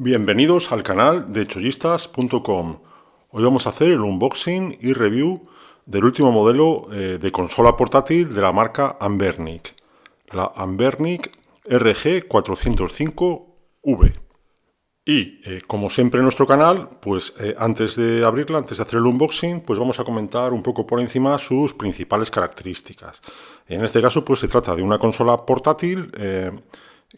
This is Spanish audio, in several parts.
Bienvenidos al canal de chollistas.com. Hoy vamos a hacer el unboxing y review del último modelo de consola portátil de la marca Anbernic, la Anbernic RG405V. Y como siempre en nuestro canal, pues antes de abrirla, antes de hacer el unboxing, pues vamos a comentar un poco por encima sus principales características. En este caso, pues se trata de una consola portátil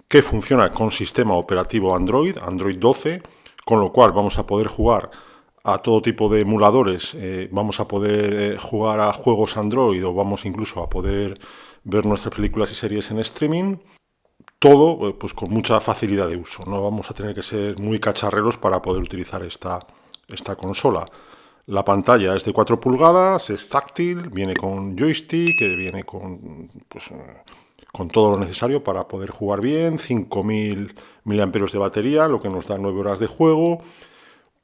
que funciona con sistema operativo Android 12, con lo cual vamos a poder jugar a todo tipo de emuladores, vamos a poder jugar a juegos Android o vamos incluso a poder ver nuestras películas y series en streaming. Todo pues con mucha facilidad de uso. No vamos a tener que ser muy cacharreros para poder utilizar esta consola. La pantalla es de 4 pulgadas, es táctil, viene con joystick, viene con, pues, con todo lo necesario para poder jugar bien, 5000 mAh de batería, lo que nos da 9 horas de juego,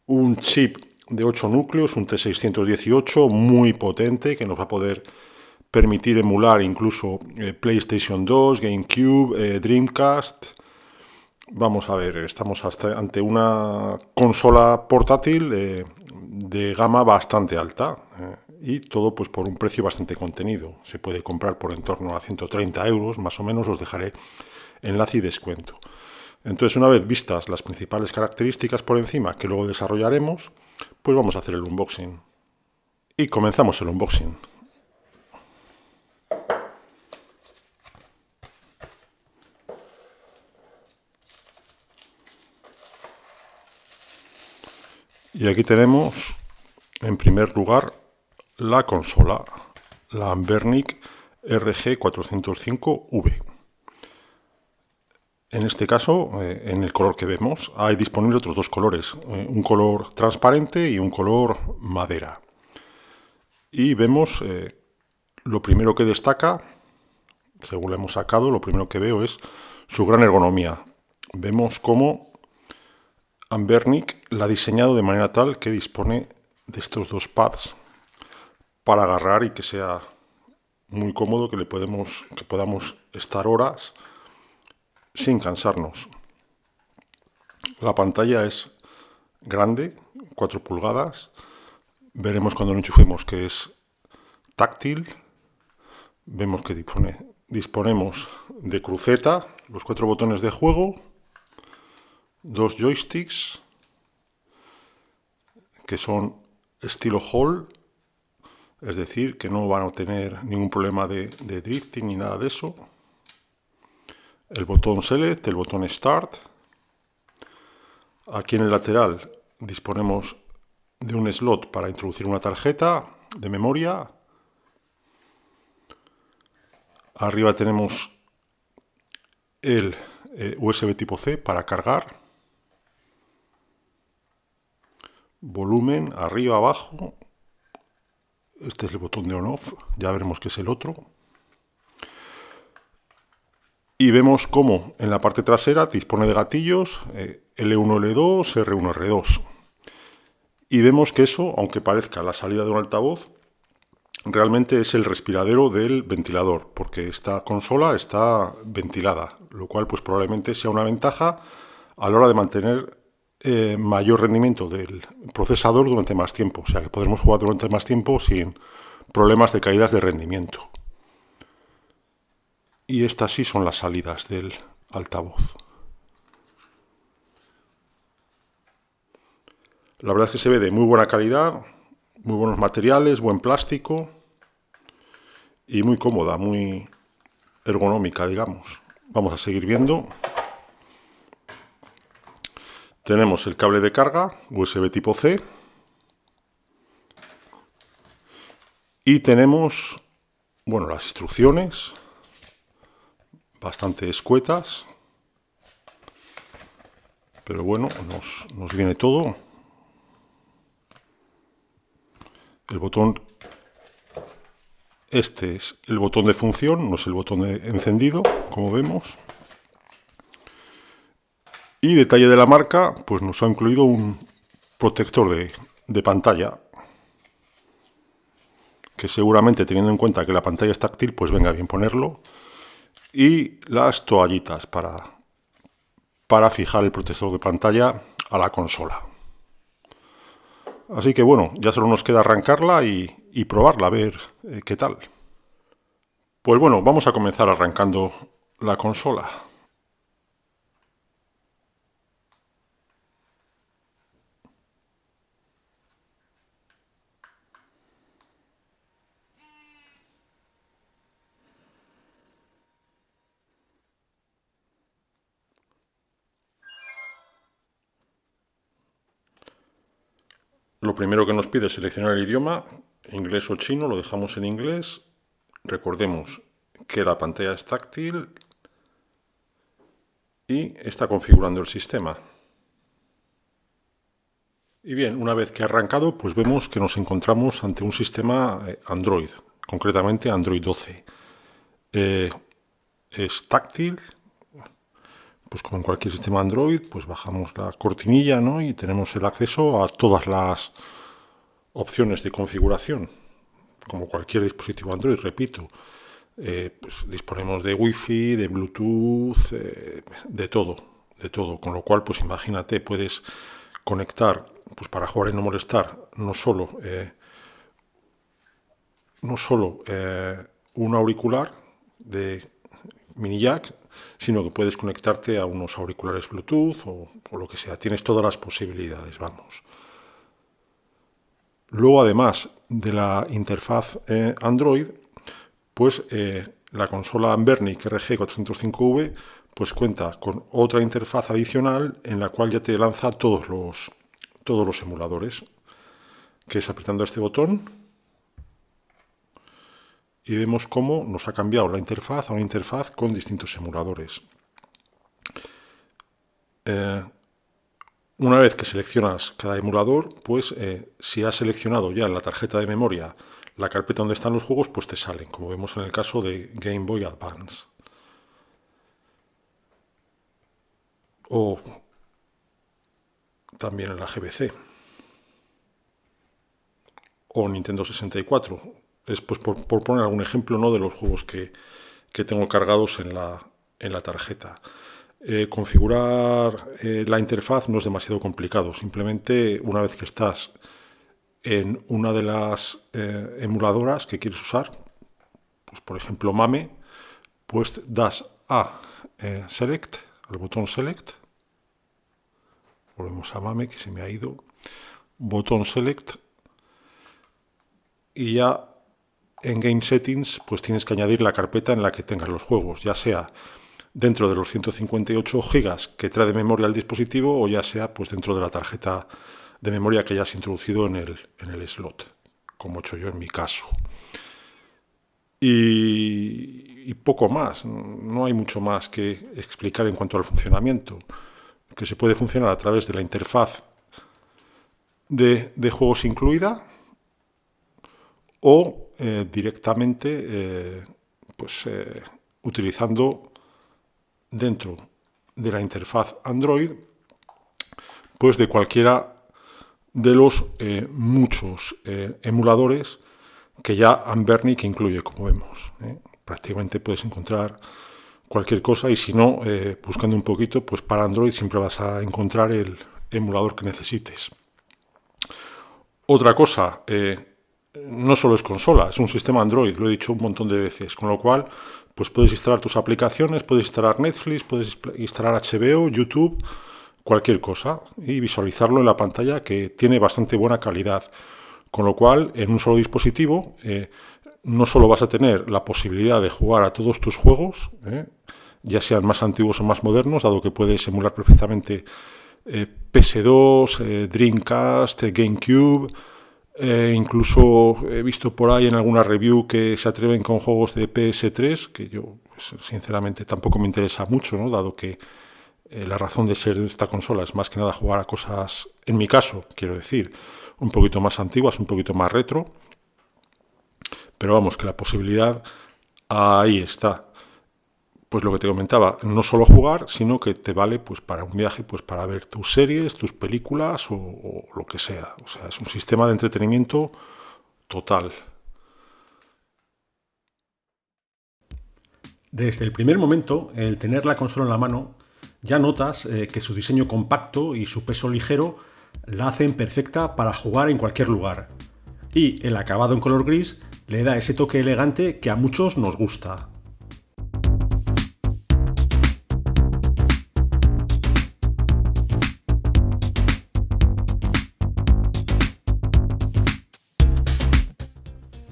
un chip de 8 núcleos, un T618 muy potente que nos va a poder permitir emular incluso PlayStation 2, GameCube, Dreamcast. Vamos a ver, estamos ante una consola portátil de gama bastante alta y todo pues por un precio bastante contenido. Se puede comprar por en torno a 130 euros, más o menos. Os dejaré enlace y descuento. Entonces, una vez vistas las principales características por encima que luego desarrollaremos, pues vamos a hacer el unboxing. Y comenzamos el unboxing. Y aquí tenemos, en primer lugar, la consola, la Anbernic RG405V. En este caso, en el color que vemos, hay disponibles otros dos colores, un color transparente y un color madera. Y vemos, lo primero que destaca, según lo hemos sacado, lo primero que veo es su gran ergonomía. Vemos cómo Anbernic la ha diseñado de manera tal que dispone de estos dos pads para agarrar y que sea muy cómodo, que podamos estar horas sin cansarnos. La pantalla es grande, 4 pulgadas. Veremos cuando lo enchufemos que es táctil. Vemos que disponemos de cruceta, los 4 botones de juego, 2 joysticks que son estilo Hall, es decir, que no van a tener ningún problema de drifting ni nada de eso. El botón Select, el botón Start. Aquí en el lateral disponemos de un slot para introducir una tarjeta de memoria. Arriba tenemos el USB tipo C para cargar. Volumen, arriba, abajo. Este es el botón de on-off, ya veremos qué es el otro. Y vemos cómo en la parte trasera dispone de gatillos L1, L2, R1, R2. Y vemos que eso, aunque parezca la salida de un altavoz, realmente es el respiradero del ventilador, porque esta consola está ventilada, lo cual pues probablemente sea una ventaja a la hora de mantener mayor rendimiento del procesador durante más tiempo, o sea que podremos jugar durante más tiempo sin problemas de caídas de rendimiento. Y estas sí son las salidas del altavoz. La verdad es que se ve de muy buena calidad, muy buenos materiales, buen plástico y muy cómoda, muy ergonómica, digamos. Vamos a seguir viendo. Tenemos el cable de carga, USB tipo C. Y tenemos, bueno, las instrucciones, bastante escuetas. Pero bueno, nos viene todo. El botón, este es el botón de función, no es el botón de encendido, como vemos. Y detalle de la marca, pues nos ha incluido un protector de pantalla, que seguramente, teniendo en cuenta que la pantalla es táctil, pues venga bien ponerlo. Y las toallitas para para fijar el protector de pantalla a la consola. Así que bueno, ya solo nos queda arrancarla y probarla, a ver qué tal. Pues bueno, vamos a comenzar arrancando la consola. Lo primero que nos pide es seleccionar el idioma, inglés o chino, lo dejamos en inglés. Recordemos que la pantalla es táctil y está configurando el sistema. Y bien, una vez que ha arrancado, pues vemos que nos encontramos ante un sistema Android, concretamente Android 12. Es táctil, pues como en cualquier sistema Android, pues bajamos la cortinilla, ¿no? Y tenemos el acceso a todas las opciones de configuración, como cualquier dispositivo Android, repito. Pues disponemos de Wi-Fi, de Bluetooth, de todo. Con lo cual, pues imagínate, puedes conectar, pues para jugar y no molestar, no solo un auricular de mini jack, sino que puedes conectarte a unos auriculares Bluetooth o lo que sea. Tienes todas las posibilidades, vamos. Luego, además de la interfaz Android, pues la consola Anbernic RG405V pues cuenta con otra interfaz adicional en la cual ya te lanza todos los emuladores, que es apretando este botón y vemos cómo nos ha cambiado la interfaz a una interfaz con distintos emuladores. Una vez que seleccionas cada emulador, pues si has seleccionado ya en la tarjeta de memoria la carpeta donde están los juegos, pues te salen, como vemos en el caso de Game Boy Advance. O también en la GBC. O Nintendo 64. Es pues por poner algún ejemplo, ¿no?, de los juegos que tengo cargados en la tarjeta. Configurar la interfaz no es demasiado complicado. Simplemente una vez que estás en una de las emuladoras que quieres usar, pues por ejemplo MAME, pues das a Select, al botón Select. Volvemos a MAME, que se me ha ido. Botón Select. Y ya en Game Settings pues tienes que añadir la carpeta en la que tengas los juegos, ya sea dentro de los 158 GB que trae de memoria el dispositivo o ya sea pues dentro de la tarjeta de memoria que hayas introducido en el slot, como he hecho yo en mi caso. Y poco más, no hay mucho más que explicar en cuanto al funcionamiento, que se puede funcionar a través de la interfaz de juegos incluida o directamente utilizando dentro de la interfaz Android pues de cualquiera de los muchos emuladores que ya Anbernic incluye, como vemos. Prácticamente puedes encontrar cualquier cosa y si no, buscando un poquito, pues para Android siempre vas a encontrar el emulador que necesites. Otra cosa, no solo es consola, es un sistema Android, lo he dicho un montón de veces, con lo cual pues puedes instalar tus aplicaciones, puedes instalar Netflix, puedes instalar HBO, YouTube, cualquier cosa y visualizarlo en la pantalla, que tiene bastante buena calidad, con lo cual en un solo dispositivo no solo vas a tener la posibilidad de jugar a todos tus juegos, ya sean más antiguos o más modernos, dado que puedes emular perfectamente PS2, Dreamcast, GameCube. Incluso he visto por ahí en alguna review que se atreven con juegos de PS3, que yo pues, sinceramente tampoco me interesa mucho, ¿no?, dado que la razón de ser de esta consola es más que nada jugar a cosas, en mi caso, quiero decir, un poquito más antiguas, un poquito más retro. Pero vamos, que la posibilidad ahí está. Pues lo que te comentaba, no solo jugar, sino que te vale pues para un viaje, pues para ver tus series, tus películas o lo que sea. O sea, es un sistema de entretenimiento total. Desde el primer momento, el tener la consola en la mano ya notas que su diseño compacto y su peso ligero la hacen perfecta para jugar en cualquier lugar. Y el acabado en color gris le da ese toque elegante que a muchos nos gusta.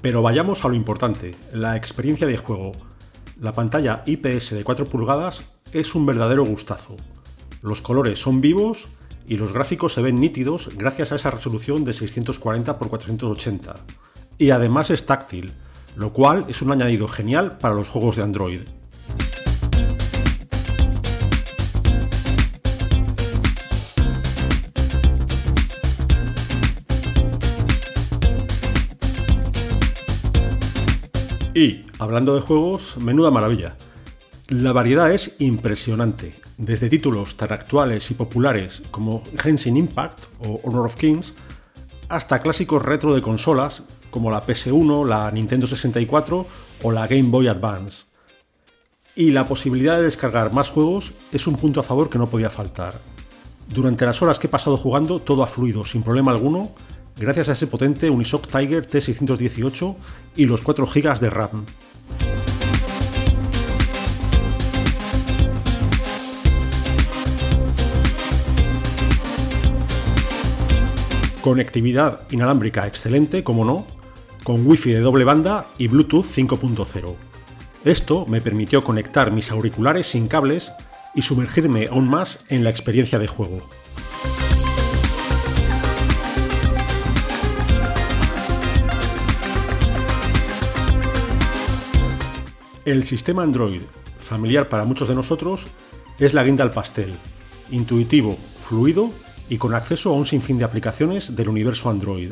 Pero vayamos a lo importante, la experiencia de juego. La pantalla IPS de 4 pulgadas es un verdadero gustazo. Los colores son vivos y los gráficos se ven nítidos gracias a esa resolución de 640x480. Y además es táctil, lo cual es un añadido genial para los juegos de Android. Y, hablando de juegos, menuda maravilla. La variedad es impresionante, desde títulos tan actuales y populares como Genshin Impact o Honor of Kings, hasta clásicos retro de consolas como la PS1, la Nintendo 64 o la Game Boy Advance. Y la posibilidad de descargar más juegos es un punto a favor que no podía faltar. Durante las horas que he pasado jugando, todo ha fluido sin problema alguno, gracias a ese potente Unisoc Tiger T618 y los 4 GB de RAM. Conectividad inalámbrica excelente, como no, con Wi-Fi de doble banda y Bluetooth 5.0. Esto me permitió conectar mis auriculares sin cables y sumergirme aún más en la experiencia de juego. El sistema Android, familiar para muchos de nosotros, es la guinda al pastel, intuitivo, fluido y con acceso a un sinfín de aplicaciones del universo Android.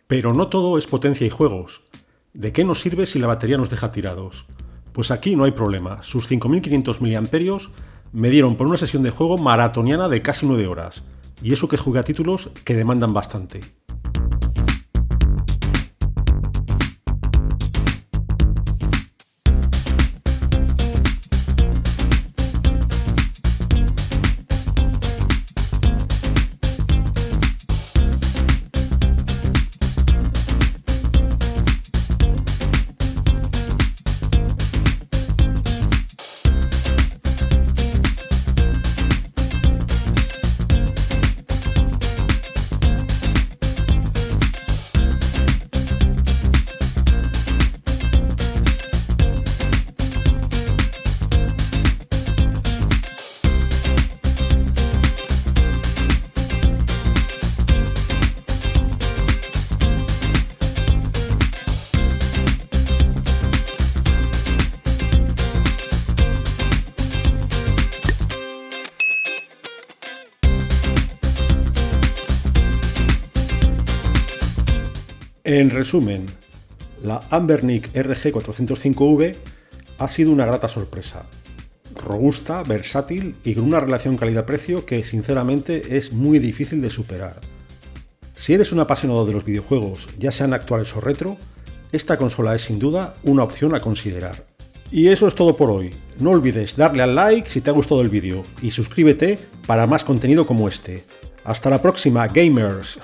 Pero no todo es potencia y juegos. ¿De qué nos sirve si la batería nos deja tirados? Pues aquí no hay problema, sus 5500 mAh me dieron por una sesión de juego maratoniana de casi 9 horas. Y eso que jugué a títulos que demandan bastante. En resumen, la Anbernic RG405V ha sido una grata sorpresa. Robusta, versátil y con una relación calidad-precio que sinceramente es muy difícil de superar. Si eres un apasionado de los videojuegos, ya sean actuales o retro, esta consola es sin duda una opción a considerar. Y eso es todo por hoy. No olvides darle al like si te ha gustado el vídeo y suscríbete para más contenido como este. ¡Hasta la próxima, gamers!